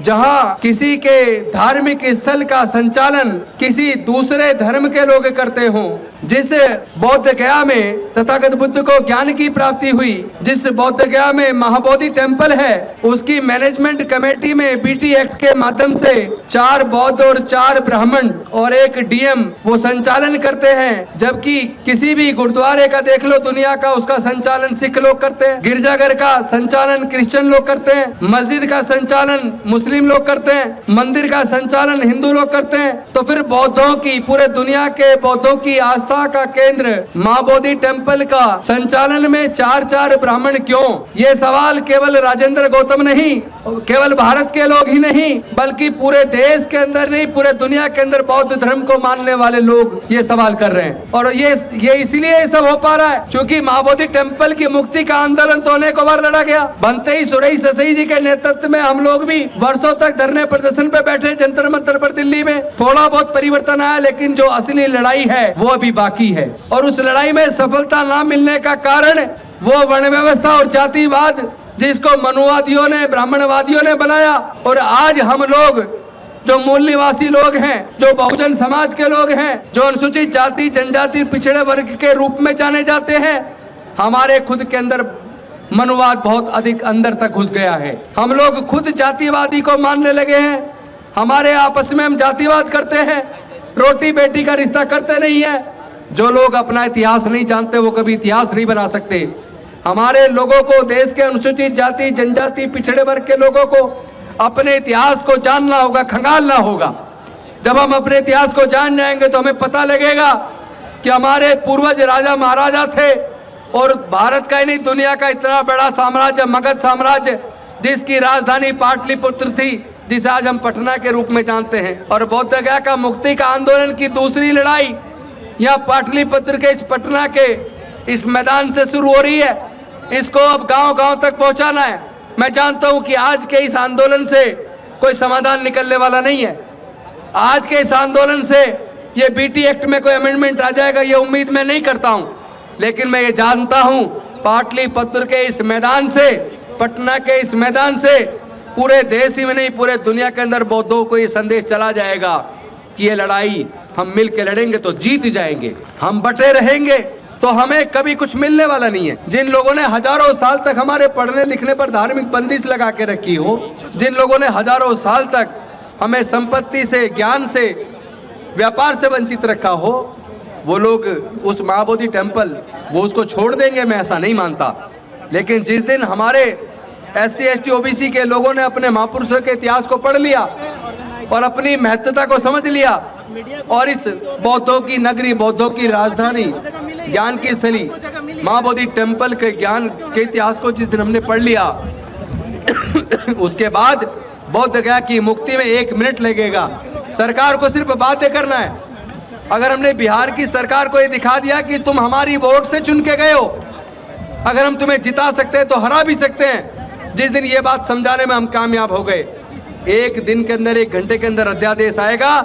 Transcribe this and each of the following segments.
जहां किसी के धार्मिक स्थल का संचालन किसी दूसरे धर्म के लोग करते हों, जिस बौद्ध गया में तथागत बुद्ध को ज्ञान की प्राप्ति हुई, जिस बौद्ध गया में महाबोधि टेम्पल है, उसकी मैनेजमेंट कमेटी में बीटी एक्ट के माध्यम से 4 बौद्ध और 4 ब्राह्मण और 1 डीएम वो संचालन करते हैं। जबकि किसी भी गुरुद्वारे का देख लो दुनिया का, उसका संचालन सिख लोग करते हैं, गिरजाघर का संचालन क्रिश्चियन लोग करते हैं, मस्जिद का संचालन मुस्लिम लोग करते हैं, मंदिर का संचालन हिंदू लोग करते हैं। तो फिर बौद्धों की, पूरे दुनिया के बौद्धों की आस्था का केंद्र महाबोधि टेम्पल का संचालन में 4 ब्राह्मण क्यों? ये सवाल केवल राजेंद्र गौतम नहीं, केवल भारत के लोग ही नहीं, बल्कि पूरे देश के अंदर नहीं, पूरे दुनिया के अंदर बौद्ध धर्म को मानने वाले लोग ये सवाल कर रहे हैं। और ये इसलिए ये सब हो पा रहा है क्योंकि महाबोधि टेम्पल की मुक्ति का आंदोलन तो अनेक बार लड़ा गया। बनते ही सुरेश ससई जी के नेतृत्व में हम लोग भी वर्षों तक धरने प्रदर्शन पे बैठे जंतर मंतर पर दिल्ली में। थोड़ा बहुत परिवर्तन आया, लेकिन जो असली लड़ाई है वो अभी बाकी है। और उस लड़ाई में सफलता ना मिलने का कारण वो वर्ण व्यवस्था और जातिवाद जिसको मनुवादियों ने, ब्राह्मणवादियों ने बनाया। और आज हम लोग जो मूल निवासी लोग हैं, जो बहुजन समाज के लोग हैं, जो अनुसूचित जाति जनजाति पिछड़े वर्ग के रूप में जाने जाते हैं, हमारे खुद के अंदर मनुवाद बहुत अधिक अंदर तक घुस गया है। हम लोग खुद जातिवादी को मानने लगे हैं। हमारे आपस में हम जातिवाद करते हैं, रोटी बेटी का रिश्ता करते नहीं है। जो लोग अपना इतिहास नहीं जानते वो कभी इतिहास नहीं बना सकते। हमारे लोगों को, देश के अनुसूचित जाति जनजाति पिछड़े वर्ग के लोगों को अपने इतिहास को जानना होगा, खंगालना होगा। जब हम अपने इतिहास को जान जाएंगे तो हमें पता लगेगा कि हमारे पूर्वज राजा महाराजा थे और भारत का ही नहीं दुनिया का इतना बड़ा साम्राज्य मगध साम्राज्य, जिसकी राजधानी पाटलिपुत्र थी, जिसे आज हम पटना के रूप में जानते हैं। और बौद्ध गया का मुक्ति का आंदोलन की दूसरी लड़ाई यहाँ पाटलिपुत्र के इस पटना के इस मैदान से शुरू हो रही है। इसको अब गांव-गांव तक पहुंचाना है। मैं जानता हूं कि आज के इस आंदोलन से कोई समाधान निकलने वाला नहीं है। आज के इस आंदोलन से ये बीटी एक्ट में कोई अमेंडमेंट आ जाएगा, ये उम्मीद मैं नहीं करता हूं। लेकिन मैं ये जानता हूं पाटलिपुत्र के इस मैदान से, पटना के इस मैदान से पूरे देश ही में नहीं पूरे दुनिया के अंदर बौद्धों को ये संदेश चला जाएगा कि ये लड़ाई हम मिल के लड़ेंगे तो जीत जाएंगे। हम बटे रहेंगे तो हमें कभी कुछ मिलने वाला नहीं है। जिन लोगों ने हजारों साल तक हमारे पढ़ने लिखने पर धार्मिक बंदिश लगा के रखी हो, जिन लोगों ने हजारों साल तक हमें संपत्ति से, ज्ञान से, व्यापार से वंचित रखा हो, वो लोग उस महाबोधि टेम्पल वो उसको छोड़ देंगे, मैं ऐसा नहीं मानता। लेकिन जिस दिन हमारे SC ST OBC के लोगों ने अपने महापुरुषों के इतिहास को पढ़ लिया और अपनी महत्वता को समझ लिया और इस बौद्धों की नगरी, बौद्धों की राजधानी, ज्ञान की स्थली महाबोधि टेम्पल के ज्ञान के इतिहास को जिस दिन हमने पढ़ लिया उसके बाद बौद्ध गया की मुक्ति में 1 मिनट लगेगा। सरकार को सिर्फ बातें करना है। अगर हमने बिहार की सरकार को ये दिखा दिया कि तुम हमारी वोट से चुन के गए हो, अगर हम तुम्हें जिता सकते हैं तो हरा भी सकते हैं, जिस दिन ये बात समझाने में हम कामयाब हो गए, 1 दिन के अंदर, 1 घंटे के अंदर अध्यादेश आएगा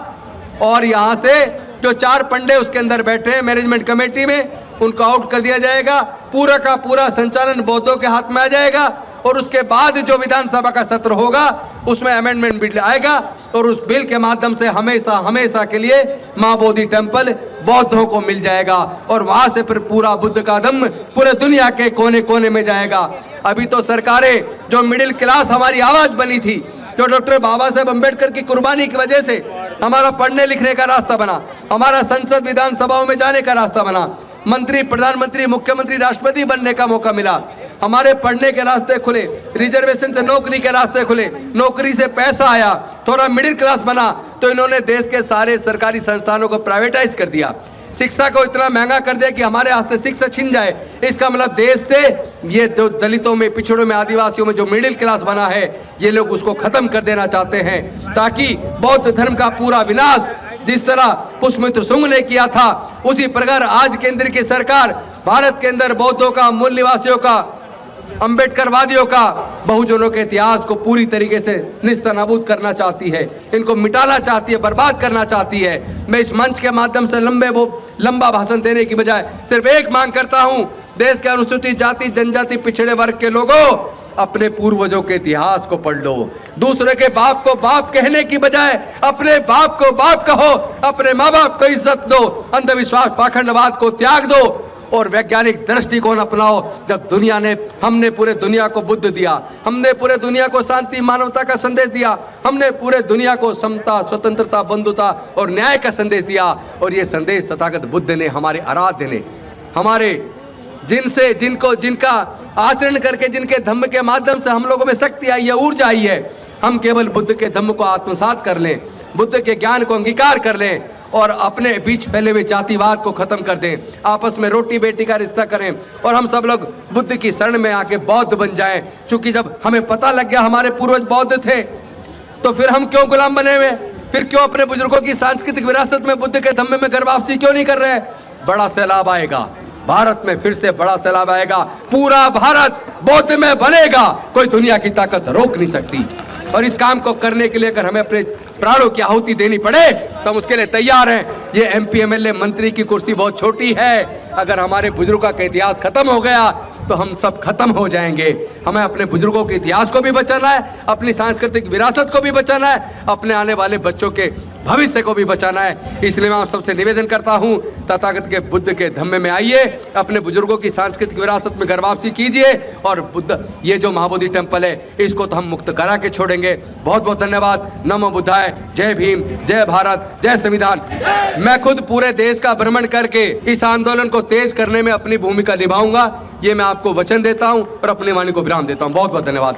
और यहाँ से जो 4 पंडे उसके अंदर बैठे हैं मैनेजमेंट कमेटी में, उनको आउट कर दिया जाएगा। पूरा का पूरा संचालन बौद्धों के हाथ में आ जाएगा और उसके बाद जो विधानसभा का सत्र होगा उसमें अमेंडमेंट बिल आएगा और उस बिल के माध्यम से हमेशा हमेशा के लिए महाबोधि टेम्पल बौद्धों को मिल जाएगा और वहां से फिर पूरा बुद्ध का दम पूरे दुनिया के कोने कोने में जाएगा। अभी तो सरकारें, जो मिडिल क्लास हमारी आवाज बनी थी, जो डॉक्टर बाबा साहेब अम्बेडकर की कुर्बानी की वजह से हमारा पढ़ने लिखने का रास्ता बना, हमारा संसद विधानसभाओं में जाने का रास्ता बना, मंत्री, प्रधानमंत्री, मुख्यमंत्री, राष्ट्रपति बनने का मौका मिला, हमारे पढ़ने के रास्ते खुले, रिजर्वेशन से नौकरी के रास्ते खुले, नौकरी से पैसा आया, थोड़ा मिडिल क्लास बना, तो इन्होंने देश के सारे सरकारी संस्थानों को प्राइवेटाइज कर दिया। शिक्षा को इतना महंगा कर दिया कि हमारे हाथ से शिक्षा छिन जाए। इसका मतलब देश से ये दलितों में, पिछड़ों में, आदिवासियों में जो मिडिल क्लास बना है, ये लोग उसको खत्म कर देना चाहते हैं, ताकि बौद्ध धर्म का पूरा विनाश जिस तरह पुष्पमित्र शुंग ने किया था, उसी प्रकार आज केंद्र की सरकार भारत के अंदर बौद्धों का, मूल निवासियों का, अम्बेडकरवादियों का, बहुजनों के इतिहास को पूरी तरीके से निस्तनाबूद करना चाहती है, इनको मिटाना चाहती है, बर्बाद करना चाहती है। मैं इस मंच के माध्यम से लंबा भाषण देने की बजाय सिर्फ एक मांग करता हूं, देश के अनुसूचित जाति जनजाति पिछड़े वर्ग के लोगों, अपने पूर्वजों के इतिहास को पढ़ लो। दूसरे के बाप को बाप कहने की बजाय अपने बाप को बाप कहो, अपने माँ बाप को इज्जत दो, अंधविश्वास पाखंडवाद को त्याग दो और वैज्ञानिक दृष्टिकोण अपनाओ। जब हमने पूरे दुनिया को बुद्ध दिया, हमने पूरे दुनिया को शांति मानवता का संदेश दिया, हमने पूरे दुनिया को समता, स्वतंत्रता, बंधुता और न्याय का संदेश दिया। और ये संदेश तथागत बुद्ध ने, हमारे आराध्य ने, हमारे जिनका आचरण करके, जिनके धम्म के माध्यम से हम लोगों में शक्ति आई है, ऊर्जा आई है, हम केवल बुद्ध के धम्म को आत्मसात कर लें, बुद्ध के ज्ञान को अंगीकार कर लें और अपने बीच फैले हुए जातिवाद को खत्म कर दें, आपस में रोटी बेटी का रिश्ता करें और हम सब लोग बुद्ध की शरण में आके बौद्ध बन जाएं। क्योंकि जब हमें पता लग गया हमारे पूर्वज बौद्ध थे, तो फिर हम क्यों गुलाम बने हुए, फिर क्यों अपने बुजुर्गों की सांस्कृतिक विरासत में, बुद्ध के धम्मे में घर वापसी क्यों नहीं कर रहे? बड़ा सैलाब आएगा भारत में, फिर से बड़ा सैलाब आएगा, पूरा भारत बौद्ध में बनेगा, कोई दुनिया की ताकत रोक नहीं सकती। और इस काम को करने के लिए अगर हमें अपने प्राणों की आहुति देनी पड़े तो हम उसके लिए तैयार हैं। ये MP MLA मंत्री की कुर्सी बहुत छोटी है, अगर हमारे बुजुर्गों का इतिहास खत्म हो गया तो हम सब खत्म हो जाएंगे। हमें अपने बुजुर्गों के इतिहास को भी बचाना है, अपनी सांस्कृतिक विरासत को भी बचाना है, अपने आने वाले बच्चों के भविष्य को भी बचाना है। इसलिए मैं आप सबसे निवेदन करता हूं, तथागत के बुद्ध के धम्मे में आइए, अपने बुजुर्गों की सांस्कृतिक विरासत में घर वापसी कीजिए और बुद्ध, ये जो महाबोधि टेम्पल है इसको तो हम मुक्त करा के छोड़ेंगे। बहुत बहुत धन्यवाद। नमो बुद्धाय। जय भीम, जय भारत, जय संविधान। मैं खुद पूरे देश का भ्रमण करके इस आंदोलन को तेज करने में अपनी भूमिका निभाऊंगा, ये मैं आपको वचन देता हूं और अपनी वाणी को विराम देता हूं। बहुत बहुत धन्यवाद।